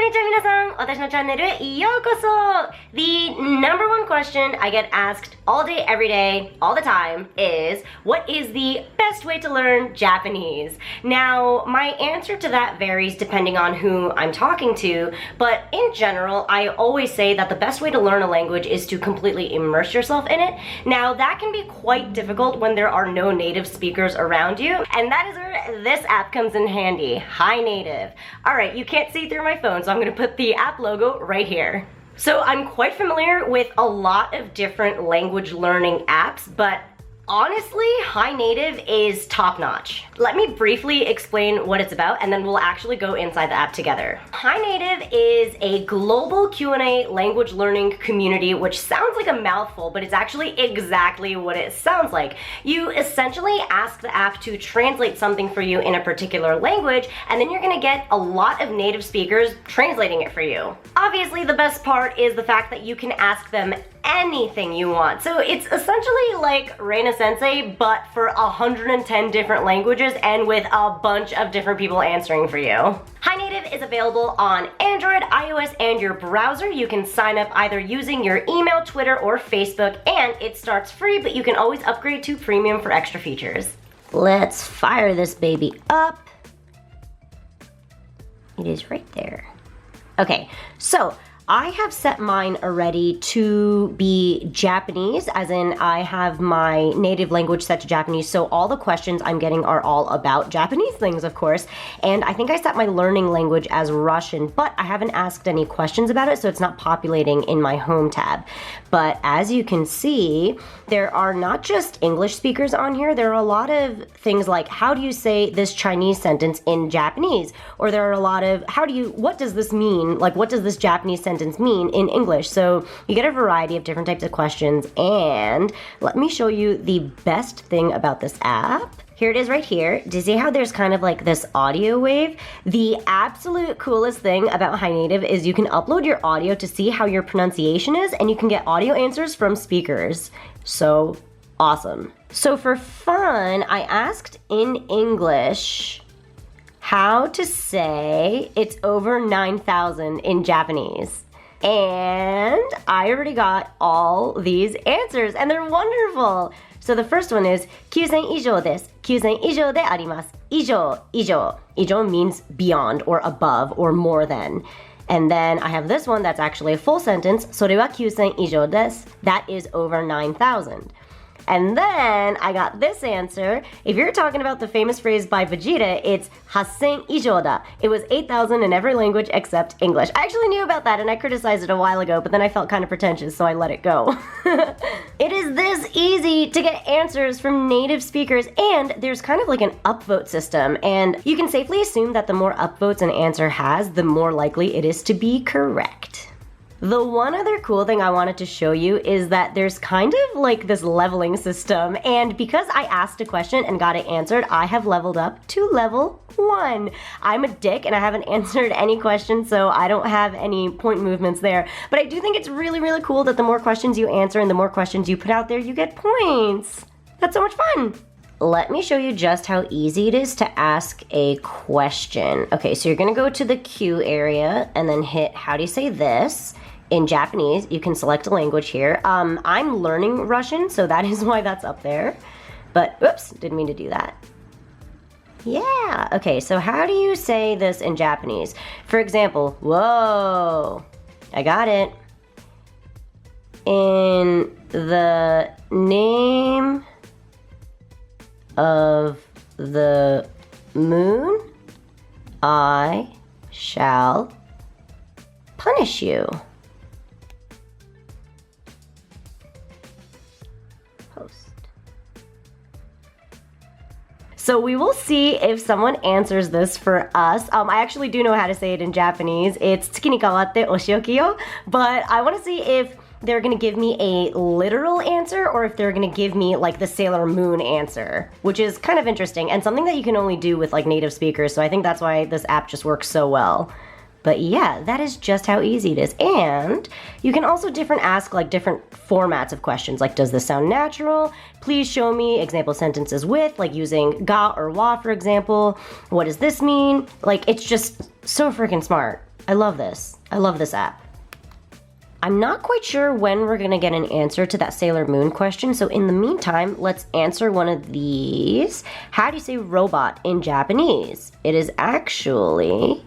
にちは皆さん、私のチャンネルへようこそ! The number one question I get asked all day, every day, all the time is, what is the best way to learn Japanese? Now, my answer to that varies depending on who I'm talking to, but in general, I always say that the best way to learn a language is to completely immerse yourself in it. Now, that can be quite difficult when there are no native speakers around you, and that is where this app comes in handy, Hi Native. Alright, you can't see through my phone, so I'm gonna put the app logo right here. So I'm quite familiar with a lot of different language learning apps, but honestly, Hi Native is top-notch. Let me briefly explain what it's about, and then we'll actually go inside the app together. Hi Native is a global Q&A language learning community, which sounds like a mouthful, but it's actually exactly what it sounds like. You essentially ask the app to translate something for you in a particular language, and then you're gonna get a lot of native speakers translating it for you. Obviously, the best part is the fact that you can ask them anything you want. So it's essentially like Reina Sensei, but for 110 different languages and with a bunch of different people answering for you. Hi Native is available on Android, iOS, and your browser. You can sign up either using your email, Twitter, or Facebook, and it starts free, but you can always upgrade to premium for extra features. Let's fire this baby up. It is right there. Okay, so I have set mine already to be Japanese, as in I have my native language set to Japanese, so all the questions I'm getting are all about Japanese things, of course, and I think I set my learning language as Russian, but I haven't asked any questions about it, so it's not populating in my home tab. But as you can see, there are not just English speakers on here, there are a lot of things like, how do you say this Chinese sentence in Japanese? Or there are a lot of, what does this mean? Like, what does this Japanese sentence mean in English? So you get a variety of different types of questions, and let me show you the best thing about this app. Here it is right here. Do you see how there's kind of like this audio wave? The absolute coolest thing about Hi Native is you can upload your audio to see how your pronunciation is, and you can get audio answers from speakers. So awesome. So for fun, I asked in English how to say it's over 9,000 in Japanese. And I already got all these answers, and they're wonderful. So the first one is 9,000以上です。9,000以上であります。以上、以上。以上 means beyond or above or more than. And then I have this one that's actually a full sentence. それは9,000以上です。That is over 9,000. And then I got this answer. If you're talking about the famous phrase by Vegeta, it's 8,000以上だ. It was 8,000 in every language except English. I actually knew about that and I criticized it a while ago, but then I felt kind of pretentious, so I let it go. It is this easy to get answers from native speakers, and there's kind of like an upvote system, and you can safely assume that the more upvotes an answer has, the more likely it is to be correct. The one other cool thing I wanted to show you is that there's kind of like this leveling system, and because I asked a question and got it answered, I have leveled up to level 1. I'm a dick and I haven't answered any questions, so I don't have any point movements there. But I do think it's really, really cool that the more questions you answer and the more questions you put out there, you get points. That's so much fun. Let me show you just how easy it is to ask a question. Okay, so you're gonna go to the Q area and then hit, how do you say this? In Japanese, you can select a language here. I'm learning Russian, so that is why that's up there. But, oops, didn't mean to do that. Yeah, okay, so how do you say this in Japanese? For example, whoa, I got it. In the name of the moon, I shall punish you. So we will see if someone answers this for us. I actually do know how to say it in Japanese. It's tsuki ni kawatte oshioki yo, but I want to see if they're gonna give me a literal answer or if they're gonna give me like the Sailor Moon answer, which is kind of interesting and something that you can only do with like native speakers. So I think that's why this app just works so well. But yeah, that is just how easy it is. And you can also ask like different formats of questions, like does this sound natural? Please show me example sentences with, like using ga or wa, for example. What does this mean? Like, it's just so freaking smart. I love this. I love this app. I'm not quite sure when we're gonna get an answer to that Sailor Moon question, so in the meantime, let's answer one of these. How do you say robot in Japanese? It is actually,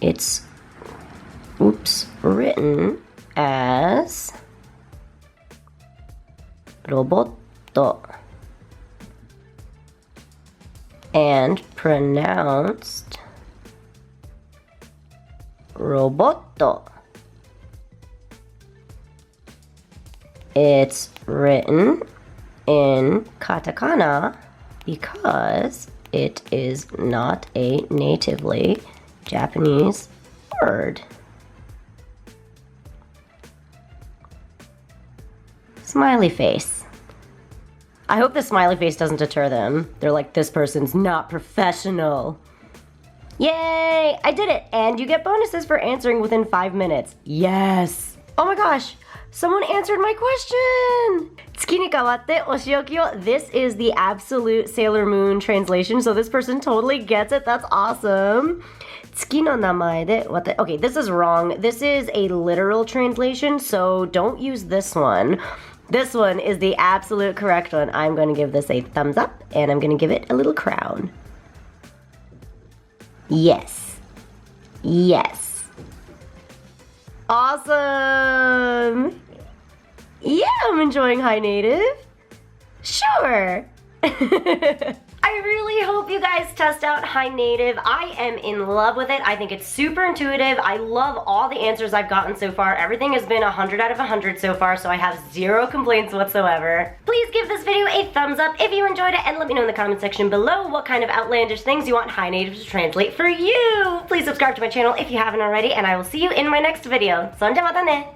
it's written as robotto and pronounced robotto. It's written in katakana because it is not a natively Japanese word. Smiley face. I hope the smiley face doesn't deter them. They're like, this person's not professional. Yay! I did it! And you get bonuses for answering within 5 minutes. Yes! Oh my gosh! Someone answered my question! Tsuki ni kawatte oshioki wo. This is the absolute Sailor Moon translation, so this person totally gets it. That's awesome. Tsuki no namae de wate. Okay, this is wrong. This is a literal translation, so don't use this one. This one is the absolute correct one. I'm going to give this a thumbs up, and I'm going to give it a little crown. Yes. Yes. Awesome! Yeah, I'm enjoying High Native. Sure. I really hope you guys test out High Native. I am in love with it. I think it's super intuitive. I love all the answers I've gotten so far. Everything has been 100 out of 100 so far, so I have 0 complaints whatsoever. Please give this video a thumbs up if you enjoyed it, and let me know in the comment section below what kind of outlandish things you want High Native to translate for you. Please subscribe to my channel if you haven't already, and I will see you in my next video. Sonja mata ne!